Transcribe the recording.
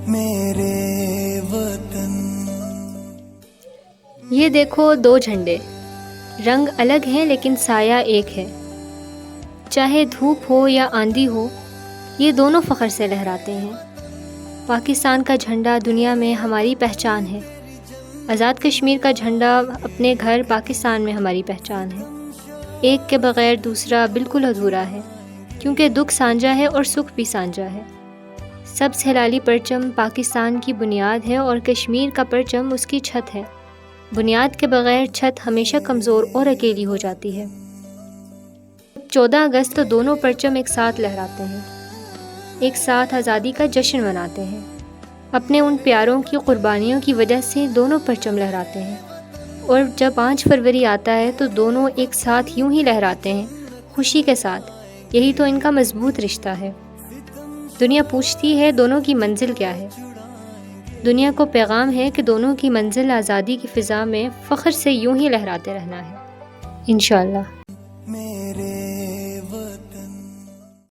میرے وطن. یہ دیکھو دو جھنڈے، رنگ الگ ہیں لیکن سایہ ایک ہے. چاہے دھوپ ہو یا آندھی ہو، یہ دونوں فخر سے لہراتے ہیں. پاکستان کا جھنڈا دنیا میں ہماری پہچان ہے. آزاد کشمیر کا جھنڈا اپنے گھر پاکستان میں ہماری پہچان ہے. ایک کے بغیر دوسرا بالکل ادھورا ہے، کیونکہ دکھ سانجھا ہے اور سکھ بھی سانجھا ہے. سبز ہلالی پرچم پاکستان کی بنیاد ہے اور کشمیر کا پرچم اس کی چھت ہے. بنیاد کے بغیر چھت ہمیشہ کمزور اور اکیلی ہو جاتی ہے. 14 اگست دونوں پرچم ایک ساتھ لہراتے ہیں، ایک ساتھ آزادی کا جشن مناتے ہیں. اپنے ان پیاروں کی قربانیوں کی وجہ سے دونوں پرچم لہراتے ہیں. اور جب 5 فروری آتا ہے تو دونوں ایک ساتھ یوں ہی لہراتے ہیں، خوشی کے ساتھ. یہی تو ان کا مضبوط رشتہ ہے. دنیا پوچھتی ہے دونوں کی منزل کیا ہے. دنیا کو پیغام ہے کہ دونوں کی منزل آزادی کی فضا میں فخر سے یوں ہی لہراتے رہنا ہے، انشاءاللہ. میرے